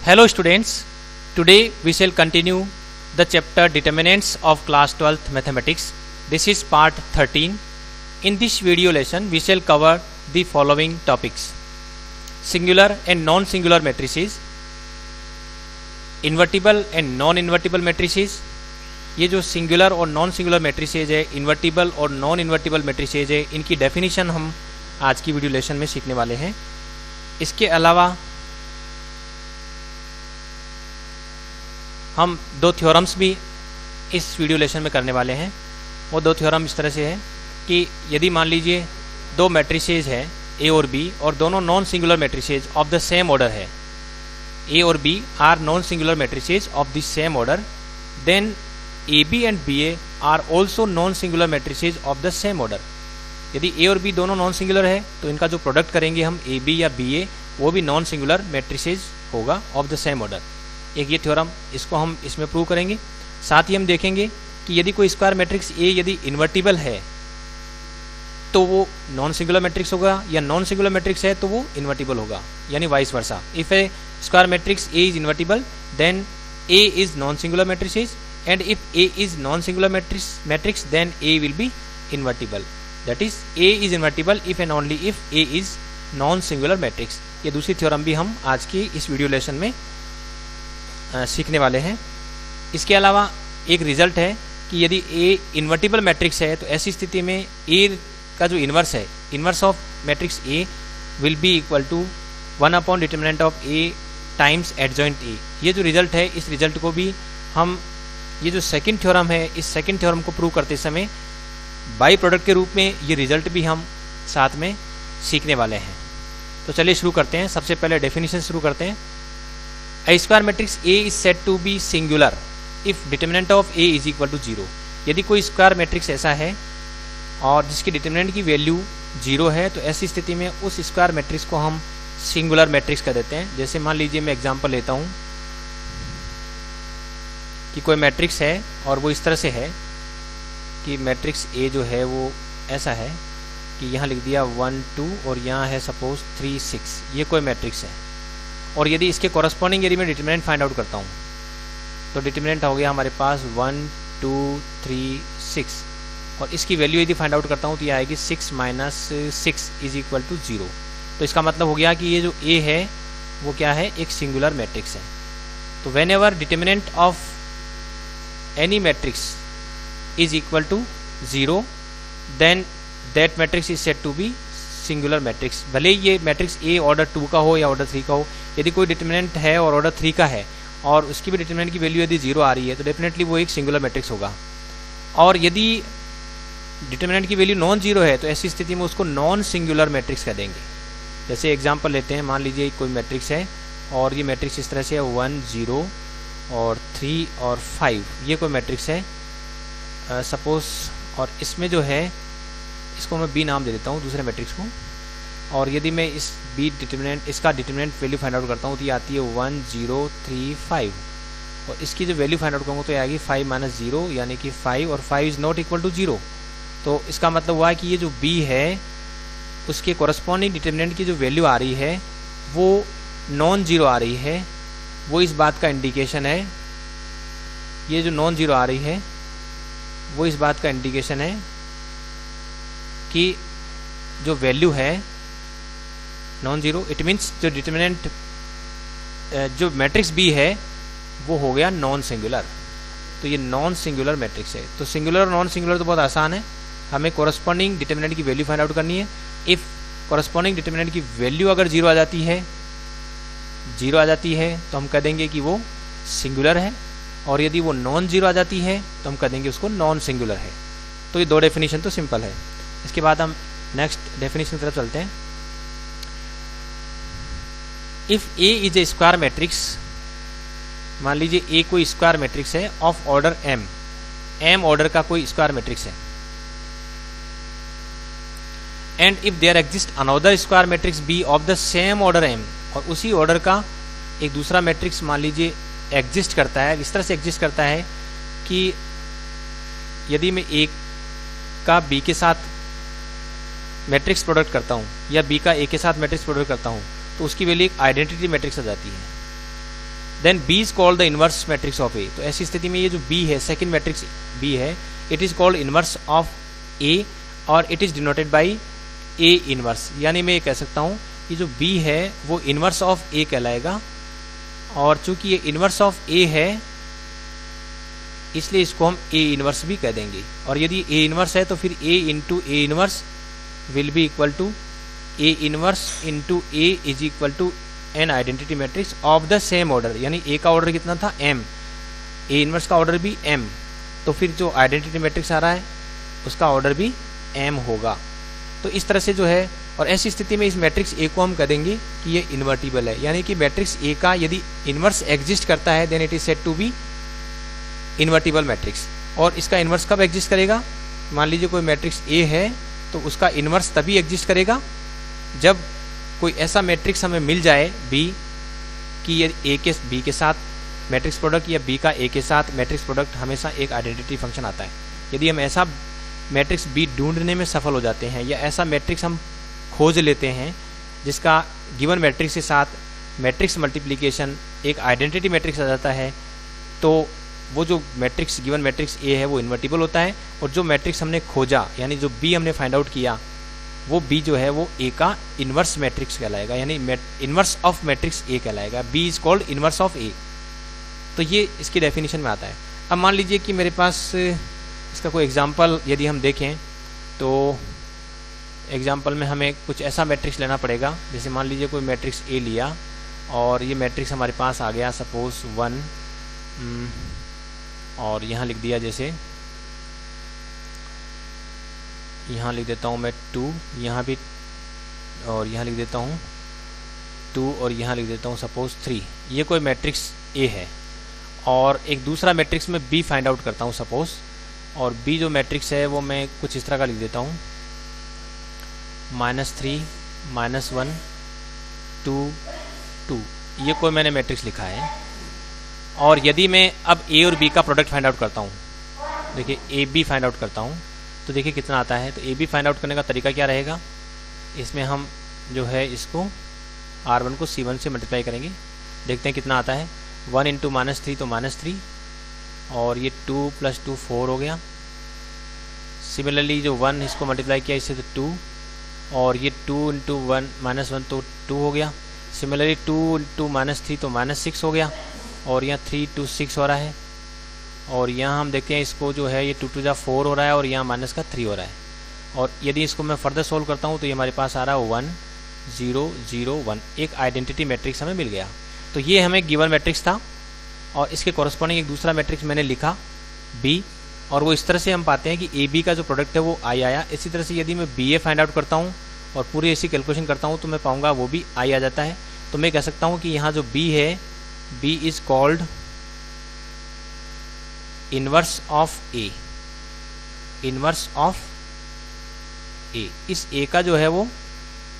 Hello students, today we shall continue the chapter Determinants of Class 12th Mathematics. This is part 13. In this video lesson we shall cover the following topics: singular and non-singular matrices, invertible and non-invertible matrices. ये जो singular और non singular matrices है, invertible और non invertible matrices है, इनकी definition हम आज की वीडियो लेसन में सीखने वाले हैं। इसके अलावा हम दो थ्योरम्स भी इस वीडियो लेसन में करने वाले हैं। वो दो थ्योरम इस तरह से है कि यदि मान लीजिए दो मैट्रिसेज है ए और बी और दोनों non singular matrices of the same order है, ए और B are non singular matrices of the same order, then AB and BA are also non singular matrices of the same order. यदि A और B दोनों non singular है तो इनका जो product करेंगे हम AB या BA वो भी नॉन सिंगुलर मैट्रिसेज होगा ऑफ द सेम ऑर्डर। एक ये थ्योरम, इसको हम इसमें प्रूव करेंगे। साथ ही हम देखेंगे कि यदि कोई स्क्वायर मैट्रिक्स A यदि इन्वर्टिबल है तो वो नॉन सिंगुलर मैट्रिक्स होगा, या नॉन सिंगुलर मैट्रिक्स है तो वो इन्वर्टिबल होगा, यानी vice versa. If a square matrix A is invertible then A is non singular matrices, and if A is non-singular matrix then A will be invertible, that is A is invertible if and only if A is non-singular matrix। ये दूसरी theorem भी हम आज की इस video lesson में सीखने वाले हैं। इसके अलावा एक रिजल्ट है कि यदि A इन्वर्टिबल मैट्रिक्स है तो ऐसी स्थिति में A का जो इन्वर्स है, inverse of matrix A will be equal to 1 determinant of A times adjoint A। ये जो रिजल्ट है, इस रिजल्ट को भी हम, ये जो सेकंड थ्योरम है, इस सेकंड थ्योरम को प्रूव करते समय बाई प्रोडक्ट के रूप में ये रिजल्ट भी हम साथ में सीखने वाले हैं। तो चलिए शुरू करते हैं। सबसे पहले डेफिनेशन शुरू करते हैं। A square matrix A is said to be singular if determinant of A is equal to 0। यदि कोई स्क्वायर मैट्रिक्स ऐसा है और जिसकी डिटरमिनेंट की वैल्यू 0 है तो ऐसी स्थिति में उस स्क्वायर मैट्रिक्स को हम सिंगुलर मैट्रिक्स कह देते हैं। जैसे मान लीजिए मैं एग्जाम्पल लेता हूँ कि कोई मैट्रिक्स है और वो इस तरह से है कि मैट्रिक्स A जो है वो ऐसा है कि यहाँ लिख दिया 1 2 और यहाँ है सपोज 3 6। ये कोई मैट्रिक्स है और यदि इसके कॉरस्पॉन्डिंग यदि मैं डिटरमिनेंट फाइंड आउट करता हूँ तो डिटरमिनेंट हो गया हमारे पास 1 2 3 6 और इसकी वैल्यू यदि फाइंड आउट करता हूँ तो ये आएगी 6 माइनस 6 इज इक्वल टू 0। तो इसका मतलब हो गया कि ये जो A है वो क्या है, एक सिंगुलर मैट्रिक्स है। तो when ever determinant of any matrix is equal to 0 then that matrix is said to be singular matrix। भले ये मैट्रिक्स A ऑर्डर 2 का हो या ऑर्डर 3 का हो, यदि कोई डिटरमिनेंट है और ऑर्डर 3 का है और उसकी भी डिटरमिनेंट की वैल्यू यदि 0 आ रही है तो डेफिनेटली वो एक सिंगुलर मैट्रिक्स होगा। और यदि डिटरमिनेंट की वैल्यू नॉन जीरो है तो ऐसी स्थिति में उसको नॉन सिंगुलर मैट्रिक्स कह देंगे। जैसे एग्जाम्पल लेते हैं, मान लीजिए कोई मैट्रिक्स है और ये मैट्रिक्स इस तरह से है 1 0 और 3 और 5, ये कोई मैट्रिक्स है सपोज, और इसमें जो है इसको मैं B नाम दे देता हूँ दूसरे मैट्रिक्स को। और यदि मैं इस B डिटरमिनेंट, इसका डिटरमिनेंट वैल्यू फाइंड आउट करता हूँ तो ये आती है 1 0 3 5 और इसकी जो वैल्यू फाइंड आउट करूँगा तो ये आएगी 5 माइनस 0 यानी कि 5 और 5 इज़ नॉट इक्वल टू 0। तो इसका मतलब हुआ है कि ये जो B है उसके कॉरस्पॉन्डिंग डिटरमिनेंट की जो वैल्यू आ रही है वो नॉन जीरो आ रही है। वो इस बात का इंडिकेशन है, ये जो नॉन जीरो आ रही है वो इस बात का इंडिकेशन है कि जो वैल्यू है नॉन जीरो, इट मीन्स जो डिटरमिनेंट जो मैट्रिक्स B है वो हो गया नॉन सिंगुलर। तो ये नॉन सिंगुलर मैट्रिक्स है। तो सिंगुलर और नॉन सिंगुलर तो बहुत आसान है, हमें कॉरस्पॉन्डिंग डिटरमिनेंट की वैल्यू फाइंड आउट करनी है। इफ़ कॉरस्पॉन्डिंग डिटरमिनेंट की वैल्यू अगर 0 आ जाती है तो हम कह देंगे कि वो सिंगुलर है, और यदि वो नॉन जीरो आ जाती है तो हम कह देंगे उसको नॉन सिंगुलर है। तो ये दो डेफिनेशन तो सिंपल है। इसके बाद हम नेक्स्ट डेफिनेशन की तरफ चलते हैं। If A is a square matrix, मान लीजिए A कोई स्क्वायर मैट्रिक्स है ऑफ ऑर्डर M ऑर्डर का कोई स्क्वायर मैट्रिक्स है, and if there exist another square matrix B of the same order M, और उसी ऑर्डर का एक दूसरा मैट्रिक्स मान लीजिए एग्जिस्ट करता है, इस तरह से एग्जिस्ट करता है कि यदि मैं A का B के साथ मैट्रिक्स प्रोडक्ट करता हूँ या B का A के साथ मैट्रिक्स प्रोडक्ट करता हूँ तो उसकी वैल्यू एक आइडेंटिटी मैट्रिक्स आ जाती है। Then B is called the inverse matrix of A. तो ऐसी स्थिति में ये जो बी है, सेकेंड मैट्रिक्स बी है, it is called inverse of A और it is denoted by A inverse. यानी मैं ये कह सकता हूँ कि जो बी है वो इनवर्स ऑफ ए कहलाएगा, और चूंकि ये इनवर्स ऑफ ए है इसलिए इसको हम ए इनवर्स भी कह देंगे। और यदि ए इनवर्स है तो फिर A into A inverse will be equal to A inverse into A is equal to an identity matrix of the same order. यानी ए का ऑर्डर कितना था, एम, ए इनवर्स का ऑर्डर भी एम, तो फिर जो आइडेंटिटी मैट्रिक्स आ रहा है उसका ऑर्डर भी एम होगा। तो इस तरह से जो है, और ऐसी स्थिति में इस मैट्रिक्स ए को हम कह देंगे कि ये इन्वर्टिबल है। यानी कि मैट्रिक्स ए का यदि इनवर्स एग्जिस्ट करता है then it is said to be invertible matrix. और इसका इनवर्स कब एग्जिस्ट करेगा, मान लीजिए कोई मैट्रिक्स ए है तो उसका इनवर्स तभी एग्जिस्ट करेगा जब कोई ऐसा मैट्रिक्स हमें मिल जाए बी कि ये ए के बी के साथ मैट्रिक्स प्रोडक्ट या बी का ए के साथ मैट्रिक्स प्रोडक्ट हमेशा एक आइडेंटिटी फंक्शन आता है। यदि हम ऐसा मैट्रिक्स बी ढूंढने में सफल हो जाते हैं या ऐसा मैट्रिक्स हम खोज लेते हैं जिसका गिवन मैट्रिक्स के साथ मैट्रिक्स मल्टीप्लिकेशन एक आइडेंटिटी मैट्रिक्स आ जाता है, तो वो जो मैट्रिक्स गिवन मैट्रिक्स ए है वो इन्वर्टिबल होता है। और जो मैट्रिक्स हमने खोजा यानी जो बी हमने फाइंड आउट किया वो बी जो है वो ए का इन्वर्स मैट्रिक्स कहलाएगा, यानी इन्वर्स ऑफ मैट्रिक्स ए कहलाएगा। B is called inverse of A. तो ये इसकी डेफिनेशन में आता है। अब मान लीजिए कि मेरे पास इसका कोई एग्जांपल यदि हम देखें तो एग्जांपल में हमें कुछ ऐसा मैट्रिक्स लेना पड़ेगा। जैसे मान लीजिए कोई मैट्रिक्स ए लिया और ये मैट्रिक्स हमारे पास आ गया सपोज 1 और यहाँ लिख दिया, जैसे यहाँ लिख देता हूँ मैं 2, यहाँ भी, और यहाँ लिख देता हूँ 2 और यहाँ लिख देता हूँ सपोज 3। ये कोई मैट्रिक्स ए है और एक दूसरा मैट्रिक्स में बी फाइंड आउट करता हूँ सपोज, और बी जो मैट्रिक्स है वो मैं कुछ इस तरह का लिख देता हूँ -3 -1 2 2। ये कोई मैंने मैट्रिक्स लिखा है। और यदि मैं अब ए और बी का प्रोडक्ट फाइंड आउट करता हूँ, देखिए ए बी फाइंड आउट करता हूँ तो देखिए कितना आता है। तो ए बी फाइंड आउट करने का तरीका क्या रहेगा, इसमें हम जो है इसको R1 को C1 से मल्टीप्लाई करेंगे, देखते हैं कितना आता है। 1 इंटू -3 तो -3, और ये 2 + 2 4 हो गया। सिमिलरली जो 1 इसको मल्टीप्लाई किया इससे तो 2, और ये 2 इंटू 1 -1 तो 2 हो गया। सिमिलरली 2 इंटू -3 तो -6 हो गया, और यहाँ 3 2 6 हो रहा है। और यहाँ हम देखते हैं इसको जो है ये 2 2 4 हो रहा है और यहाँ -3 हो रहा है। और यदि इसको मैं फर्दर सोल्व करता हूँ तो ये हमारे पास आ रहा है 1 0 0 1। एक आइडेंटिटी मैट्रिक्स हमें मिल गया। तो ये हमें गिवन मैट्रिक्स था और इसके कॉरस्पॉन्डिंग एक दूसरा मैट्रिक्स मैंने लिखा बी, और वो इस तरह से हम पाते हैं कि ए बी का जो प्रोडक्ट है वो आई आया। इसी तरह से यदि मैं बी ए फाइंड आउट करता हूँ और पूरी ऐसी कैलकुलेशन करता हूँ तो मैं पाऊंगा वो भी आई आ जाता है। तो मैं कह सकता हूँ कि यहाँ जो बी है, B is called inverse of A, inverse of A. इस ए का जो है वो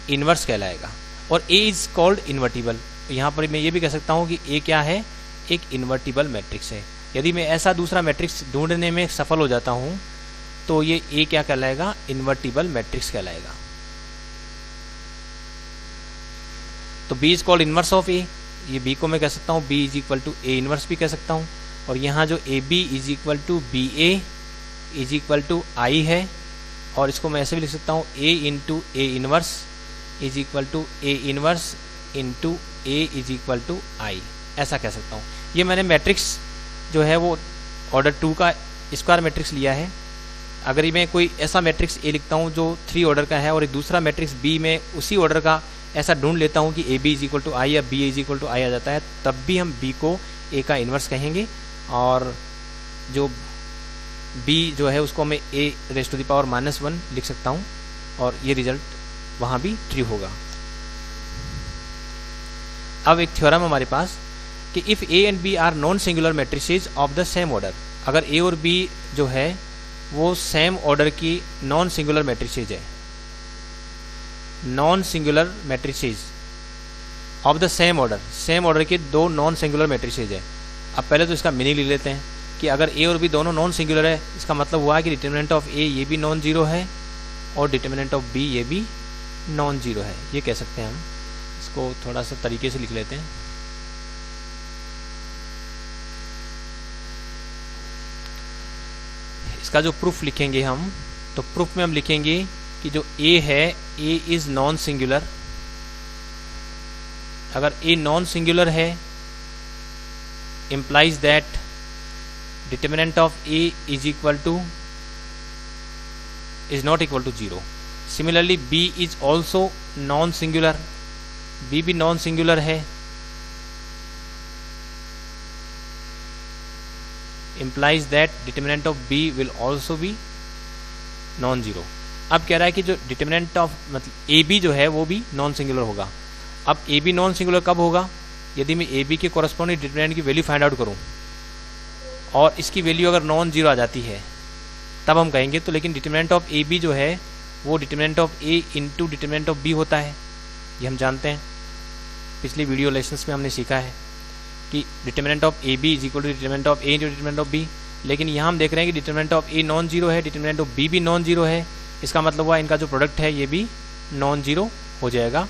इनवर्स कहलाएगा, और ए इज कॉल्ड इन्वर्टिबल। यहाँ पर मैं ये भी कह सकता हूँ कि ए क्या है, एक इन्वर्टिबल मैट्रिक्स है। यदि मैं ऐसा दूसरा मैट्रिक्स ढूंढने में सफल हो जाता हूँ तो ये ए क्या कहलाएगा, इन्वर्टिबल मैट्रिक्स कहलाएगा। तो B is called inverse of A, ये बी को मैं कह सकता हूँ B is equal to A inverse भी कह सकता हूँ। और यहाँ जो A B is equal to B A is equal to I है, और इसको मैं ऐसे भी लिख सकता हूँ A into A inverse is equal to A inverse into A is equal to I, ऐसा कह सकता हूँ। ये मैंने मैट्रिक्स जो है वो ऑर्डर 2 का स्क्वायर मैट्रिक्स लिया है। अगर मैं कोई ऐसा मैट्रिक्स ए लिखता हूँ जो 3 ऑर्डर का है और एक दूसरा मैट्रिक्स बी में उसी ऑर्डर का ऐसा ढूंढ लेता हूँ कि A B is equal to I या B is equal to I आ जाता है, तब भी हम बी को ए का इन्वर्स कहेंगे, और जो बी जो है उसको मैं ए रेज़ टू द पावर -1 लिख सकता हूँ, और ये रिजल्ट वहाँ भी ट्रू होगा। अब एक थ्योरम हमारे पास कि if A and B are non singular matrices of the same order, अगर ए और बी जो है वो सेम ऑर्डर की नॉन सिंगुलर मैट्रिसेस है, non singular matrices of the same order के 2 नॉन सिंगुलर मैट्रिसेस है। अब पहले तो इसका मीनिंग लिख लेते हैं कि अगर ए और बी दोनों नॉन सिंगुलर है, इसका मतलब हुआ कि डिटर्मिनेंट ऑफ ए ये भी नॉन जीरो है और डिटर्मिनेंट ऑफ बी ये भी नॉन जीरो है, ये कह सकते हैं हम। इसको थोड़ा सा तरीके से लिख लेते हैं। इसका जो प्रूफ लिखेंगे हम, तो प्रूफ में हम लिखेंगे कि जो A है, A इज नॉन सिंगुलर। अगर A नॉन सिंगुलर है, implies that determinant of A is not equal to 0. Similarly, B is also non singular, B भी नॉन सिंगुलर है, implies that determinant of B will also be non zero. अब कह रहा है कि जो determinant of मतलब ए बी जो है वो भी नॉन सिंगुलर होगा। अब ए बी नॉन सिंगुलर कब होगा? यदि मैं ए बी के कॉरस्पॉन्डिंग डिटर्मिनेंट की वैल्यू फाइंड आउट करूं और इसकी वैल्यू अगर नॉन जीरो आ जाती है तब हम कहेंगे। तो लेकिन डिटर्मिनेंट ऑफ ए बी जो है वो determinant of A into determinant of B होता है, ये हम जानते हैं, पिछली वीडियो लेसन्स में हमने सीखा है कि determinant of A B is equal to determinant of A into determinant of B. लेकिन यहाँ हम देख रहे हैं कि determinant of A non zero है, डिटर्मिनेंट ऑफ बी भी नॉन जीरो है। इसका मतलब हुआ इनका जो प्रोडक्ट है ये भी नॉन जीरो हो जाएगा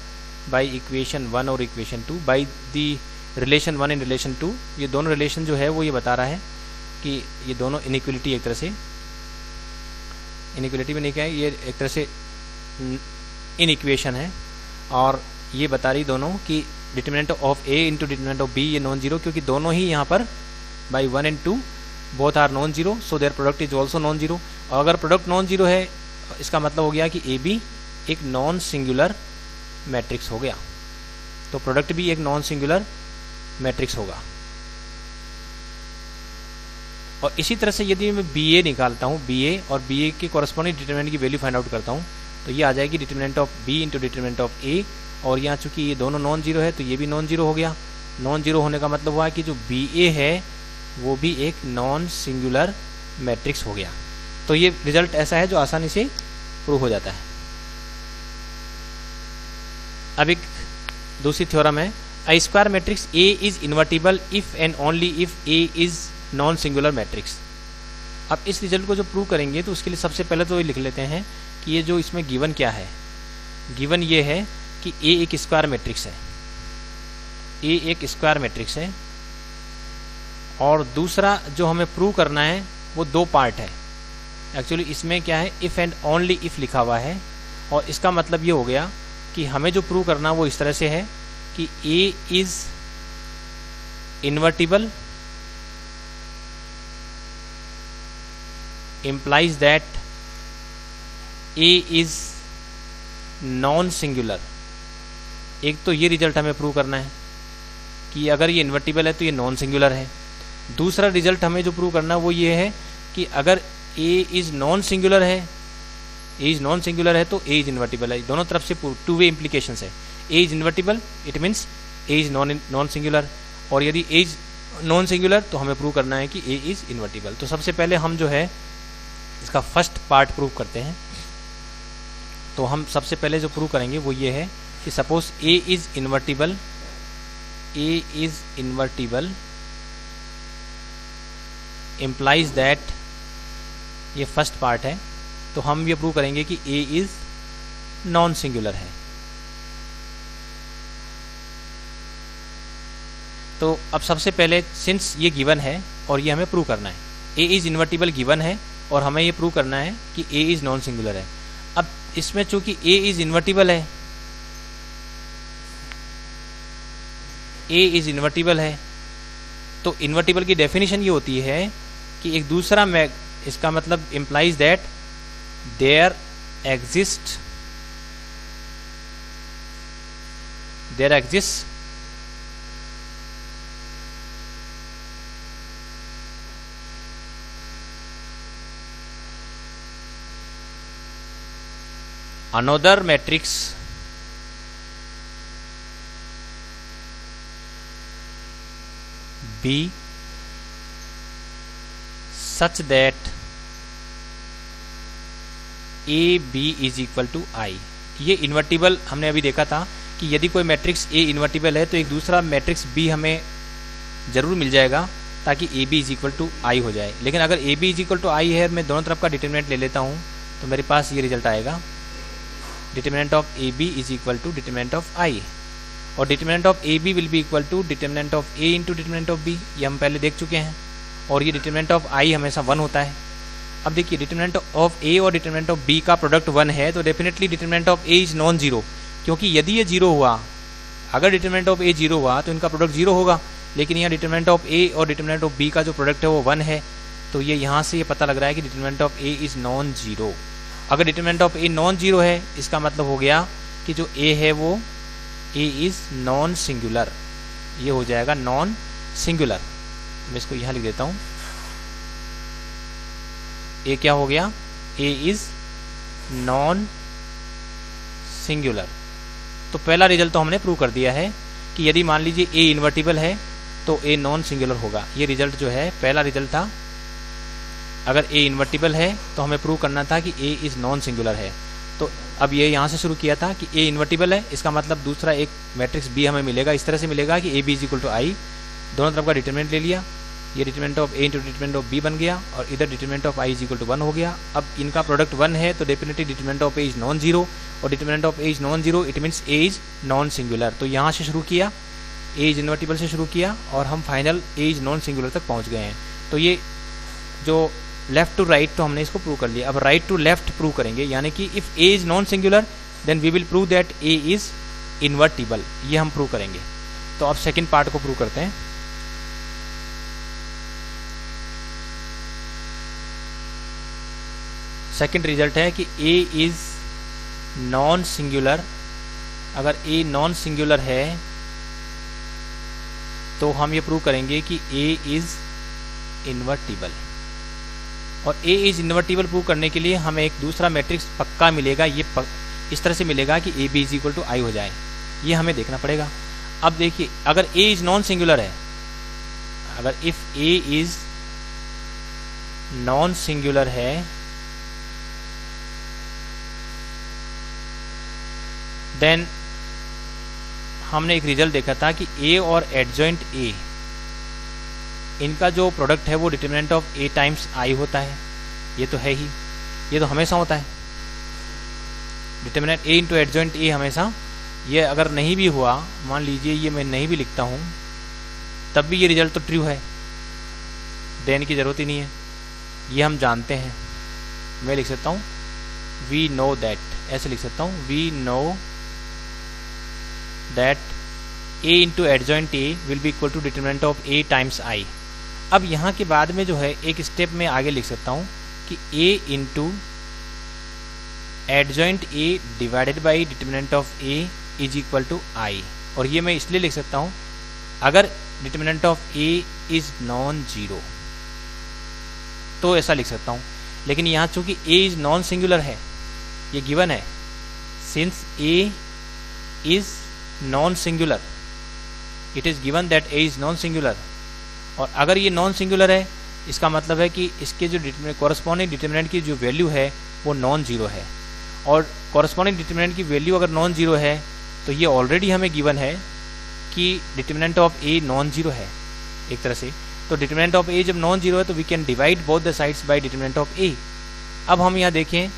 बाई इक्वेशन 1 और equation 2, by the relation 1 in relation 2। ये दोनों रिलेशन जो है वो ये बता रहा है कि ये दोनों इनइक्वलिटी एक तरह से, इनइक्वलिटी में नहीं कहें, ये एक तरह से इन इक्वेशन है और ये बता रही दोनों कि determinant of A into determinant of B ये नॉन जीरो, क्योंकि दोनों ही यहाँ पर by 1 and 2 both are non zero, so their product is also non zero. और अगर प्रोडक्ट नॉन जीरो है इसका मतलब हो गया कि ए बी एक नॉन सिंगुलर मैट्रिक्स हो गया, तो प्रोडक्ट भी एक नॉन सिंगुलर मैट्रिक्स होगा। और इसी तरह से यदि मैं बी ए निकालता हूँ, बी ए और बी ए के कॉरस्पॉन्डिंग डिटर्मिनेंट की वैल्यू फाइंड आउट करता हूँ, तो ये आ जाएगी determinant of B into determinant of A. और यहाँ चूंकि ये दोनों नॉन जीरो है तो ये भी नॉन जीरो हो गया। नॉन जीरो होने का मतलब हुआ कि जो बी ए है वो भी एक नॉन सिंगुलर मैट्रिक्स हो गया। तो ये रिजल्ट ऐसा है जो आसानी से प्रूव हो जाता है। अब एक दूसरी थ्योरम है, a square matrix A is invertible if and only if A is non singular matrix. अब इस रिजल्ट को जो प्रूव करेंगे तो उसके लिए सबसे पहले तो ये लिख लेते हैं कि ये जो इसमें गिवन क्या है। गिवन ये है कि ए एक स्क्वायर मैट्रिक्स है, ए एक स्क्वायर मैट्रिक्स है। और दूसरा जो हमें प्रूव करना है वो दो पार्ट है। एक्चुअली इसमें क्या है, इफ़ एंड ओनली इफ़ लिखा हुआ है, और इसका मतलब ये हो गया कि हमें जो प्रूव करना वो इस तरह से है कि A is invertible implies that A is non singular. एक तो ये रिजल्ट हमें प्रूव करना है कि अगर ये इन्वर्टिबल है तो ये नॉन सिंगुलर है। दूसरा रिजल्ट हमें जो प्रूव करना वो ये है कि अगर A इज नॉन सिंगुलर है, A इज नॉन सिंगुलर है तो A इज इन्वर्टिबल है। दोनों तरफ से टू वे इम्प्लीकेशंस है। A is invertible it means A is non singular, और यदि A इज नॉन सिंगुलर तो हमें प्रूव करना है कि A इज इन्वर्टिबल। तो सबसे पहले हम जो है इसका फर्स्ट पार्ट प्रूव करते हैं। तो हम सबसे पहले जो प्रूव करेंगे वो ये है कि suppose A is invertible, A is invertible implies that, ये फर्स्ट पार्ट है, तो हम ये प्रूव करेंगे कि A इज नॉन सिंगुलर है। तो अब सबसे पहले सिंस ये गिवन है और ये हमें प्रूव करना है, A इज इन्वर्टिबल गिवन है और हमें ये प्रूव करना है कि A इज नॉन सिंगुलर है। अब इसमें चूंकि A इज इन्वर्टिबल है, A इज इन्वर्टिबल है, तो इन्वर्टिबल की डेफिनेशन ये होती है कि एक दूसरा इसका मतलब implies that there exist another matrix B such that A B is equal to I। ये इन्वर्टिबल हमने अभी देखा था कि यदि कोई मैट्रिक्स A इन्वर्टिबल है तो एक दूसरा मैट्रिक्स B हमें जरूर मिल जाएगा ताकि A B is equal to I हो जाए। लेकिन अगर A B is equal to I है, मैं दोनों तरफ का डिटर्मिनेंट ले लेता हूँ तो मेरे पास ये रिजल्ट आएगा, determinant of A B is equal to determinant of I. और determinant of A B will be equal to determinant of A into determinant of B, ये हम पहले देख चुके हैं। और ये डिटर्मिनेंट ऑफ आई हमेशा 1 होता है। अब देखिए डिटरमिनेंट ऑफ ए और डिटरमिनेंट ऑफ बी का प्रोडक्ट 1 है, तो definitely determinant of A is non zero, क्योंकि यदि ये जीरो हुआ, अगर डिटरमिनेंट ऑफ ए जीरो हुआ तो इनका प्रोडक्ट जीरो होगा, लेकिन यहाँ डिटरमिनेंट ऑफ ए और डिटरमिनेंट ऑफ बी का जो प्रोडक्ट है वो 1 है, तो ये यहाँ से ये पता लग रहा है कि determinant of A is non zero. अगर determinant of A non zero है, इसका मतलब हो गया कि जो ए है वो ए इज़ नॉन सिंगुलर, ये हो जाएगा नॉन सिंगुलर। मैं इसको यहाँ लिख देता हूँ, ए क्या हो गया, ए इज़ नॉन सिंगुलर। तो पहला रिजल्ट तो हमने प्रूव कर दिया है कि यदि मान लीजिए ए इन्वर्टिबल है तो ए नॉन सिंगुलर होगा। ये रिजल्ट जो है पहला रिजल्ट था, अगर ए इन्वर्टिबल है तो हमें प्रूव करना था कि ए इज़ नॉन सिंगुलर है। तो अब ये यहाँ से शुरू किया था कि ए इन्वर्टिबल है, इसका मतलब दूसरा एक मैट्रिक्स बी हमें मिलेगा, इस तरह से मिलेगा कि A B is equal to I, दोनों तरफ का डिटरमिनेंट ले लिया, ये determinant of A into determinant of B बन गया और इधर determinant of I is equal to 1 हो गया। अब इनका प्रोडक्ट 1 है तो definitely determinant of A is non zero, और determinant of A is non zero it means A is non singular. तो यहाँ से शुरू किया, ए इज इन्वर्टिबल से शुरू किया और हम final A is non singular तक पहुँच गए हैं। तो ये जो लेफ्ट टू राइट तो हमने इसको प्रूव कर लिया। अब राइट टू लेफ्ट प्रूव करेंगे, यानी कि if A is non singular then we will prove that A is invertible, ये हम प्रूव करेंगे। तो अब सेकंड पार्ट को प्रूव करते हैं। सेकंड रिजल्ट है कि ए इज नॉन सिंगुलर। अगर ए नॉन सिंगुलर है तो हम ये प्रूव करेंगे कि ए इज इन्वर्टिबल, और ए इज इन्वर्टिबल प्रूव करने के लिए हमें एक दूसरा मैट्रिक्स पक्का मिलेगा, ये इस तरह से मिलेगा कि A B is equal to I हो जाए, ये हमें देखना पड़ेगा। अब देखिए अगर ए इज नॉन सिंगुलर है, अगर if A is non singular है देन हमने एक रिजल्ट देखा था कि ए और एडजॉइंट ए, इनका जो प्रोडक्ट है वो determinant of A times I होता है। ये तो है ही, ये तो हमेशा होता है, determinant A into adjoint A हमेशा। ये अगर नहीं भी हुआ, मान लीजिए ये मैं नहीं भी लिखता हूँ, तब भी ये रिजल्ट तो ट्रू है, देने की ज़रूरत ही नहीं है, ये हम जानते हैं। मैं लिख सकता हूँ वी नो दैट, ऐसे लिख सकता हूँ we know that a into adjoint a will be equal to determinant of a times i। अब यहाँ के बाद में जो है एक स्टेप में आगे लिख सकता हूँ कि a into adjoint a divided by determinant of a is equal to i, और ये मैं इसलिए लिख सकता हूँ अगर determinant of a is non zero तो ऐसा लिख सकता हूँ। लेकिन यहाँ चूंकि a इज नॉन सिंगुलर है, ये गिवन है, since a is non singular, it is given that A is non singular, और अगर ये नॉन सिंगुलर है इसका मतलब है कि इसके जो कॉरस्पॉन्डिंग डिटरमिनेंट की जो वैल्यू है वो नॉन जीरो है, और कॉरस्पॉन्डिंग डिटरमिनेंट की वैल्यू अगर नॉन जीरो है तो ये ऑलरेडी हमें गिवन है कि determinant of A non zero है एक तरह से। तो डिटरमिनेंट ऑफ ए जब नॉन जीरो है तो we can divide both the sides by determinant of A. अब हम यहाँ देखें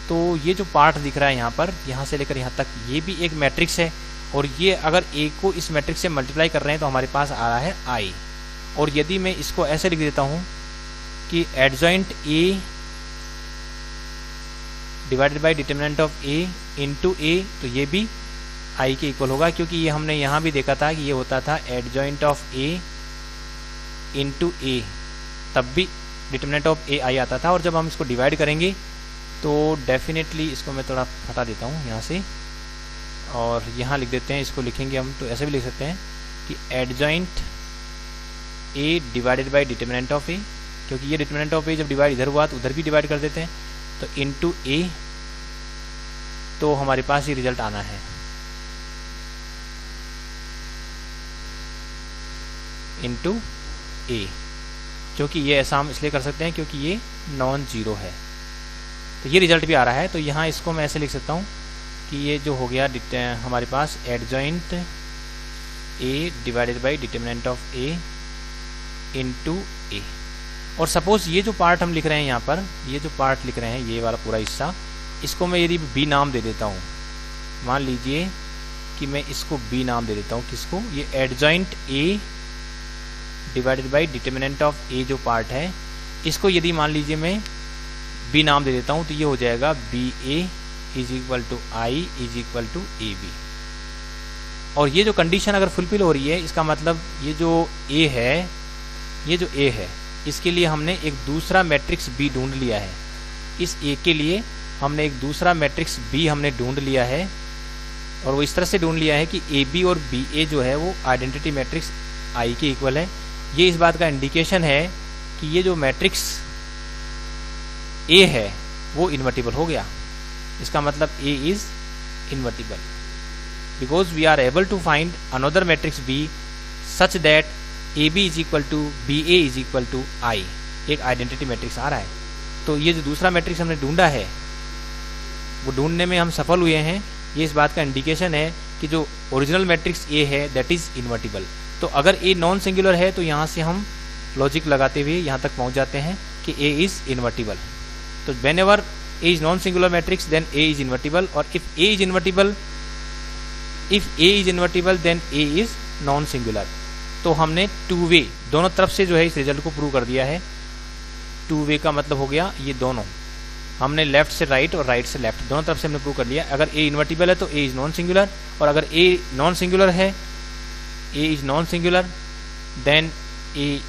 तो ये जो पार्ट दिख रहा है यहाँ पर, यहाँ से लेकर यहाँ तक, ये भी एक मैट्रिक्स है, और ये अगर a को इस मैट्रिक्स से मल्टीप्लाई कर रहे हैं तो हमारे पास आ रहा है i। और यदि मैं इसको ऐसे लिख देता हूँ कि adjoint a divided by determinant of a into a, तो ये भी i के इक्वल होगा, क्योंकि ये हमने यहाँ भी देखा था कि ये होता था adjoint of a into a, तब भी डिटरमिनेंट ऑफ a i आता था। और जब हम इसको डिवाइड करेंगे तो डेफिनेटली, इसको मैं थोड़ा हटा देता हूँ यहाँ से और यहाँ लिख देते हैं, इसको लिखेंगे हम तो ऐसे भी लिख सकते हैं कि adjoint a divided by determinant of a, क्योंकि ये डिटरमिनेंट ऑफ a जब डिवाइड इधर हुआ तो उधर भी डिवाइड कर देते हैं, तो इनटू a, तो हमारे पास ये रिजल्ट आना है इनटू a, क्योंकि ये ऐसा हम इसलिए कर सकते हैं क्योंकि ये नॉन जीरो है, तो ये रिजल्ट भी आ रहा है। तो यहाँ इसको मैं ऐसे लिख सकता हूँ कि ये जो हो गया हमारे पास adjoint a divided by determinant of a into a। और सपोज ये जो पार्ट हम लिख रहे हैं यहाँ पर, ये जो पार्ट लिख रहे हैं ये वाला पूरा हिस्सा, इसको मैं यदि b नाम दे देता हूँ, मान लीजिए कि मैं इसको b नाम दे देता हूँ, किसको, ये adjoint a divided by determinant of a जो पार्ट है, इसको यदि मान लीजिए मैं बी नाम दे देता हूँ, तो ये हो जाएगा B A is equal to I is equal to A B. और ये जो कंडीशन अगर फुलफिल हो रही है, इसका मतलब ये जो ए है, ये जो ए है, इसके लिए हमने एक दूसरा मैट्रिक्स बी ढूंढ लिया है। इस ए के लिए हमने एक दूसरा मैट्रिक्स बी हमने ढूंढ लिया है, और वो इस तरह से ढूंढ लिया है कि ए बी और बी ए जो है वो आइडेंटिटी मैट्रिक्स आई के इक्वल है। ये इस बात का इंडिकेशन है कि ये जो मैट्रिक्स ए है वो इन्वर्टिबल हो गया। इसका मतलब A is invertible because we are able to find another matrix B such that A B is equal to B A is equal to I, एक आइडेंटिटी मैट्रिक्स आ रहा है। तो ये जो दूसरा मैट्रिक्स हमने ढूंढा है वो ढूंढने में हम सफल हुए हैं। ये इस बात का इंडिकेशन है कि जो ओरिजिनल मैट्रिक्स ए है दैट इज इन्वर्टिबल। तो अगर ए नॉन सिंगुलर है तो यहाँ से हम लॉजिक लगाते हुए यहाँ तक पहुँच जाते हैं कि ए इज इन्वर्टिबल। तो whenever A is non singular matrix then A is invertible, और if A is invertible then A is non singular. तो हमने टू वे दोनों तरफ से जो है इस रिजल्ट को प्रूव कर दिया है। टू वे का मतलब हो गया ये दोनों, हमने लेफ्ट से राइट और राइट से लेफ्ट दोनों तरफ से हमने प्रूव कर लिया। अगर ए इन्वर्टिबल है तो ए इज नॉन सिंगुलर, और अगर ए नॉन सिंगुलर है, A is non singular then A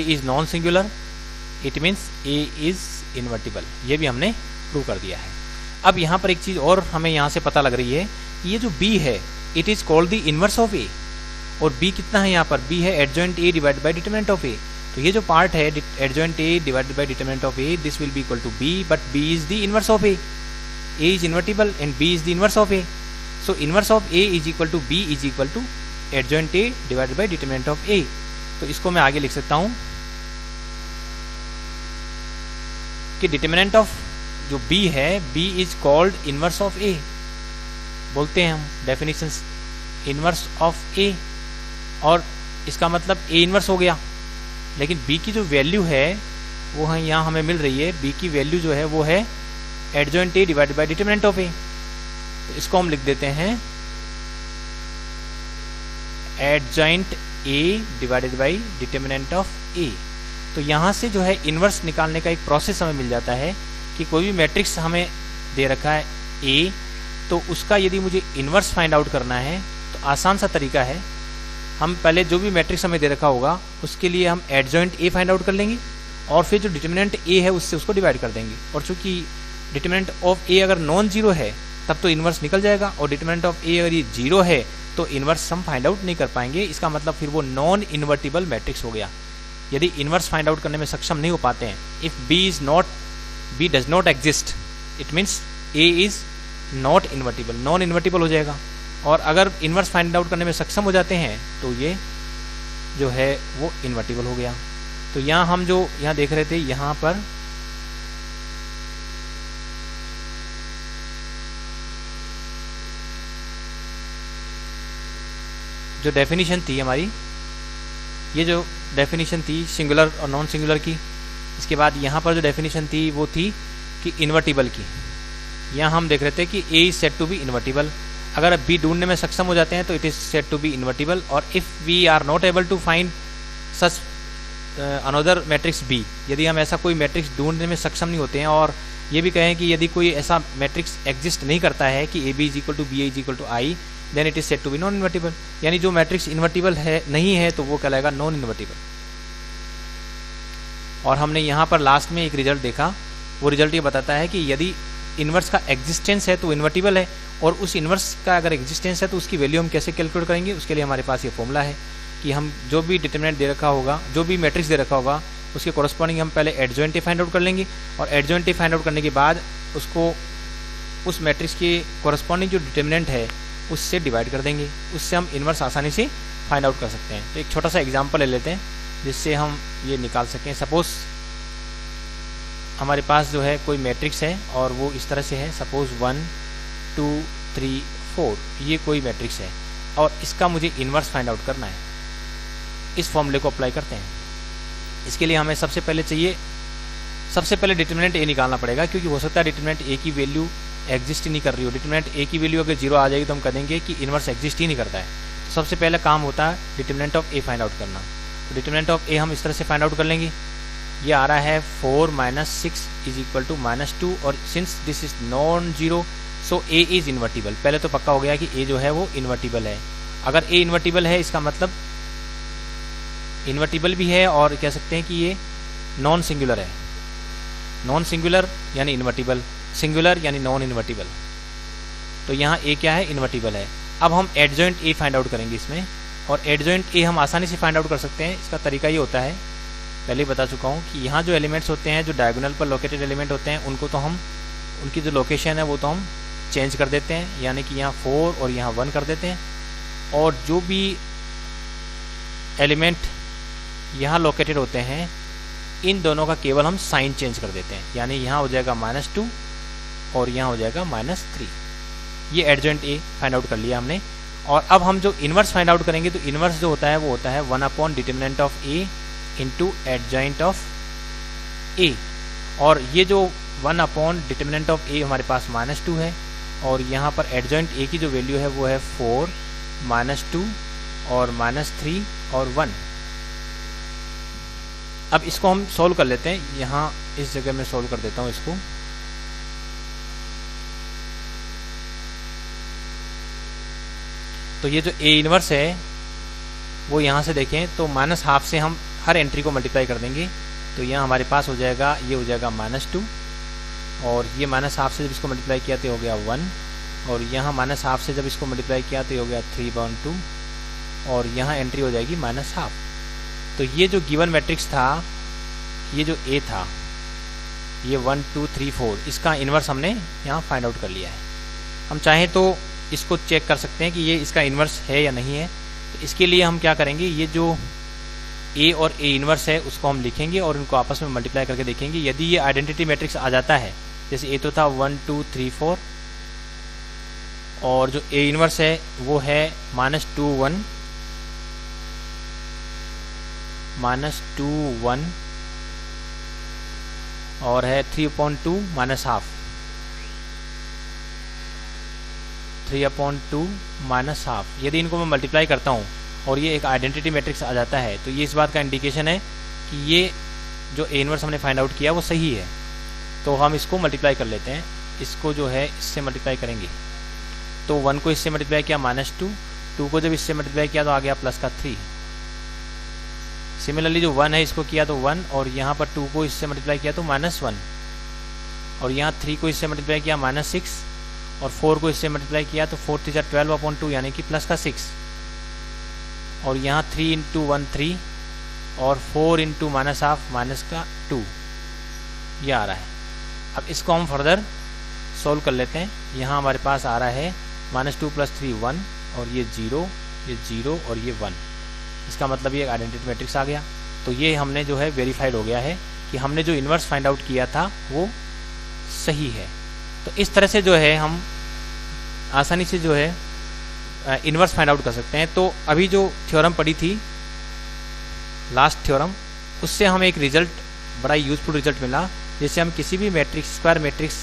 is non singular, it means A is invertible. ये भी हमने प्रूव कर दिया है। अब यहाँ पर एक चीज और हमें यहाँ से पता लग रही है कि ये जो बी है it is called the inverse of A, और बी कितना है यहाँ पर, बी है adjoint A divided by determinant of A. तो ये जो पार्ट है adjoint A divided by determinant of A, this will be equal to B, but B is the inverse of A is invertible and B is the inverse of A. So inverse of A is equal to B is equal to adjoint A divided by determinant of A. तो इसको मैं आगे लिख सकता हूं कि determinant of जो B है, B is called inverse of A, बोलते हैं हम डेफिनेशन इनवर्स ऑफ ए, और इसका मतलब ए इनवर्स हो गया। लेकिन बी की जो वैल्यू है वो है यहाँ हमें मिल रही है, बी की वैल्यू जो है वो है adjoint A divided by determinant of A. तो इसको हम लिख देते हैं adjoint A divided by determinant of A. तो यहाँ से जो है इनवर्स निकालने का एक प्रोसेस हमें मिल जाता है कि कोई भी मैट्रिक्स हमें दे रखा है ए, तो उसका यदि मुझे इनवर्स फाइंड आउट करना है तो आसान सा तरीका है, हम पहले जो भी मैट्रिक्स हमें दे रखा होगा उसके लिए हम एडजॉइंट ए फाइंड आउट कर लेंगे, और फिर जो डिटरमिनेंट ए है उससे उसको डिवाइड कर देंगे। और चूंकि डिटरमिनेंट ऑफ ए अगर नॉन जीरो है तब तो इनवर्स निकल जाएगा, और डिटरमिनेंट ऑफ ए अगर ये जीरो है तो इनवर्स हम फाइंड आउट नहीं कर पाएंगे। इसका मतलब फिर वो नॉन इन्वर्टिबल मैट्रिक्स हो गया। यदि इनवर्स फाइंड आउट करने में सक्षम नहीं हो पाते हैं, if B does not exist, it means A is not invertible, non invertible हो जाएगा। और अगर इनवर्स फाइंड आउट करने में सक्षम हो जाते हैं तो ये जो है वो इन्वर्टिबल हो गया। तो यहाँ हम जो यहाँ देख रहे थे, यहाँ पर जो डेफिनेशन थी हमारी, ये जो डेफिनेशन थी सिंगुलर और नॉन सिंगुलर की, इसके बाद यहाँ पर जो डेफिनेशन थी वो थी कि इन्वर्टिबल की। यहाँ हम देख रहे थे कि A is said to be invertible, अगर बी ढूंढने में सक्षम हो जाते हैं तो it is said to be invertible, और if we are not able to find such another matrix B, यदि हम ऐसा कोई मैट्रिक्स ढूंढने में सक्षम नहीं होते हैं, और ये भी कहें कि यदि कोई ऐसा मैट्रिक्स एग्जिस्ट नहीं करता है कि A B is equal to B A is equal to I, then it is said to be non invertible. यानी जो मैट्रिक्स इन्वर्टिबल है नहीं है तो वो कहलाएगा नॉन इन्वर्टिबल। और हमने यहाँ पर लास्ट में एक रिजल्ट देखा, वो रिजल्ट ये बताता है कि यदि इन्वर्स का एग्जिस्टेंस है तो इन्वर्टिबल है, और उस इन्वर्स का अगर एग्जिस्टेंस है तो उसकी वैल्यू हम कैसे कैलकुलेट करेंगे। उसके लिए हमारे पास ये फॉर्मूला है कि हम जो भी डिटरमिनेंट दे रखा होगा, जो भी मैट्रिक्स दे रखा होगा, उसके कॉरस्पॉन्डिंग हम पहले एडजॉइंट ए फाइंड आउट कर लेंगे, और एडजॉइंट ए फाइंड आउट करने के बाद उसको उस मैट्रिक्स के कॉरस्पॉन्डिंग जो डिटरमिनेंट है उससे डिवाइड कर देंगे। उससे हम इन्वर्स आसानी से फाइंड आउट कर सकते हैं। तो एक छोटा सा एग्जाम्पल ले लेते हैं जिससे हम ये निकाल सकें। सपोज हमारे पास जो है कोई मैट्रिक्स है और वो इस तरह से है, सपोज 1 2 3 4, ये कोई मैट्रिक्स है और इसका मुझे इन्वर्स फाइंड आउट करना है। इस फॉर्मूले को अप्लाई करते हैं। इसके लिए हमें सबसे पहले डिटरमिनेंट ए निकालना पड़ेगा, क्योंकि हो सकता है डिटरमिनेंट ए की वैल्यू एग्जिस्ट ही नहीं कर रही हो, डिटरमिनेंट ए की वैल्यू अगर 0 आ जाएगी तो हम कहेंगे कि इन्वर्स एग्जिस्ट ही नहीं करता है। तो सबसे पहला काम होता है determinant of A find out करना। तो डिटरमिनेंट ऑफ ए हम इस तरह से फाइंड आउट कर लेंगे, ये आ रहा है 4 - 6 = -2 और since this is non zero so A is invertible. पहले तो पक्का हो गया कि ए जो है वो इन्वर्टिबल है। अगर ए इन्वर्टिबल है इसका मतलब इन्वर्टिबल भी है और कह सकते हैं कि ये नॉन सिंगुलर है। नॉन सिंगुलर यानी इन्वर्टिबल, सिंगुलर यानी नॉन इन्वर्टिबल। तो यहाँ ए क्या है, इन्वर्टिबल है। अब हम एडजॉइंट ए फाइंड आउट करेंगे इसमें, और एडजॉइंट ए हम आसानी से फाइंड आउट कर सकते हैं। इसका तरीका ये होता है, पहले बता चुका हूँ कि यहाँ जो एलिमेंट्स होते हैं, जो डायगोनल पर लोकेटेड एलिमेंट होते हैं, उनको तो हम उनकी जो लोकेशन है वो तो हम चेंज कर देते हैं, यानी कि यहाँ 4 और यहाँ 1 कर देते हैं। और जो भी एलिमेंट यहाँ लोकेटेड होते हैं इन दोनों का केवल हम साइन चेंज कर देते हैं, यानी यहाँ हो जाएगा -2 और यहाँ हो जाएगा -3। ये एडजॉइंट ए फाइंड आउट कर लिया हमने। और अब हम जो इन्वर्स फाइंड आउट करेंगे, तो इन्वर्स जो होता है वो होता है 1 determinant of A into adjoint of A. और ये जो 1 डिटरमिनेंट ऑफ ए हमारे पास -2 है, और यहाँ पर एडजॉइंट ए की जो वैल्यू है वो है 4 -2 और -3 और 1। अब इसको हम सॉल्व कर लेते हैं। यहाँ इस जगह में सॉल्व कर देता हूँ इसको। तो ये जो ए इनवर्स है वो यहाँ से देखें तो -½ से हम हर एंट्री को मल्टीप्लाई कर देंगे। तो यहाँ हमारे पास हो जाएगा, ये हो जाएगा -2 और ये -½ से जब इसको मल्टीप्लाई किया तो हो गया 1 और यहाँ -½ से जब इसको मल्टीप्लाई किया तो हो गया 3/2 और यहाँ एंट्री हो जाएगी -½ तो ये जो गिवन मैट्रिक्स था, ये जो ए था, ये 1 2 3 4, इसका इन्वर्स हमने यहाँ फाइंड आउट कर लिया है। हम चाहें तो इसको चेक कर सकते हैं कि ये इसका इन्वर्स है या नहीं है। तो इसके लिए हम क्या करेंगे, ये जो ए और ए इन्वर्स है उसको हम लिखेंगे और इनको आपस में मल्टीप्लाई करके देखेंगे। यदि ये आइडेंटिटी मैट्रिक्स आ जाता है, जैसे ए तो था 1 2 3 4 और जो ए इन्वर्स है वो है -2 1 -2 1 और है 3/2 -½ 3/2 -½ यदि इनको मैं मल्टीप्लाई करता हूँ और ये एक आइडेंटिटी मैट्रिक्स आ जाता है तो ये इस बात का इंडिकेशन है कि ये जो ए इनवर्स हमने फाइंड आउट किया वो सही है। तो हम इसको मल्टीप्लाई कर लेते हैं। इसको जो है इससे मल्टीप्लाई करेंगे तो 1 को इससे मल्टीप्लाई किया -2, 2 को जब इससे मल्टीप्लाई किया तो आ गया +3। सिमिलरली जो 1 है इसको किया तो 1 और यहाँ पर 2 को इससे मल्टीप्लाई किया तो -1 और यहाँ 3 को इससे मल्टीप्लाई किया -6 और 4 को इससे मल्टीप्लाई किया तो 4 3 12/2 यानी कि +6 और यहाँ 3 × 1 3 और 4 × -½ ये आ रहा है। अब इसको हम फर्दर सोल्व कर लेते हैं। यहाँ हमारे पास आ रहा है -2 + 3 1 और ये 0 और ये 1। इसका मतलब ये आइडेंटिटी मैट्रिक्स आ गया। तो ये हमने जो है वेरीफाइड हो गया है कि हमने जो इन्वर्स फाइंड आउट किया था वो सही है। तो इस तरह से जो है हम आसानी से जो है इन्वर्स फाइंड आउट कर सकते हैं। तो अभी जो थ्योरम पढ़ी थी, लास्ट थ्योरम, उससे हमें एक रिजल्ट, बड़ा यूजफुल रिजल्ट मिला, जिससे हम किसी भी मैट्रिक्स, स्क्वायर मैट्रिक्स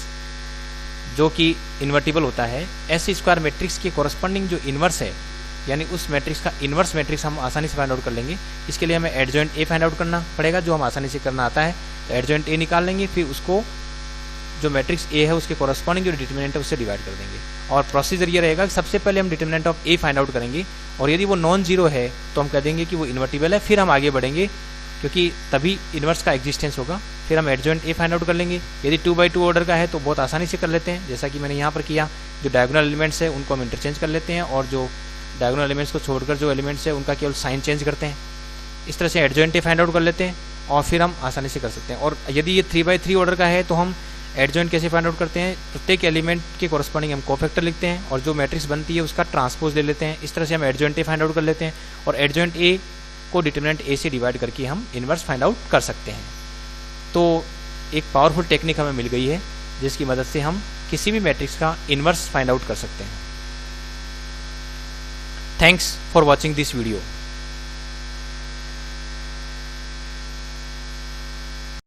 जो कि इन्वर्टिबल होता है, ऐसे स्क्वायर मैट्रिक्स के कोरस्पॉन्डिंग जो इन्वर्स है, यानी उस मैट्रिक्स का इन्वर्स मैट्रिक्स हम आसानी से फाइंड आउट कर लेंगे। इसके लिए हमें एडजॉइंट ए फाइंड आउट करना पड़ेगा, जो हम आसानी से करना आता है। तो एडजॉइंट ए निकाल लेंगे, फिर उसको जो मैट्रिक्स ए है उसके कोरस्पॉन्डिंग जो डिटरमिनेंट है उससे डिवाइड कर देंगे। और प्रोसीजर ये रहेगा कि सबसे पहले हम determinant of A find out करेंगे और यदि वो नॉन जीरो है तो हम कह देंगे कि वो इन्वर्टिबल है। फिर हम आगे बढ़ेंगे क्योंकि तभी इन्वर्स का एग्जिस्टेंस होगा। फिर हम एडजॉइंट ए फाइंड आउट कर लेंगे। यदि 2/2 ऑर्डर का है तो बहुत आसानी से कर लेते हैं, जैसा कि मैंने यहाँ पर किया। जो डायगोनल एलिमेंट्स है उनको हम इंटरचेंज कर लेते हैं और जो डायगोनल एलिमेंट्स को छोड़कर जो एलिमेंट्स है उनका केवल साइन चेंज करते हैं। इस तरह से एडजॉइंट ए फाइंड आउट कर लेते हैं और फिर हम आसानी से कर सकते हैं। और यदि ये 3/3 ऑर्डर का है तो हम एडजॉइंट कैसे फाइंड आउट करते हैं, प्रत्येक एलिमेंट के कोरस्पॉन्डिंग हम कोफैक्टर लिखते हैं और जो मैट्रिक्स बनती है उसका ट्रांसपोज ले लेते हैं। इस तरह से हम एडजॉइंट ए फाइंड आउट कर लेते हैं और एडजॉइंट ए को डिटरमिनेंट ए से डिवाइड करके हम इन्वर्स फाइंड आउट कर सकते हैं। तो एक पावरफुल टेक्निक हमें मिल गई है जिसकी मदद से हम किसी भी मैट्रिक्स का इन्वर्स फाइंड आउट कर सकते हैं। Thanks for watching this video.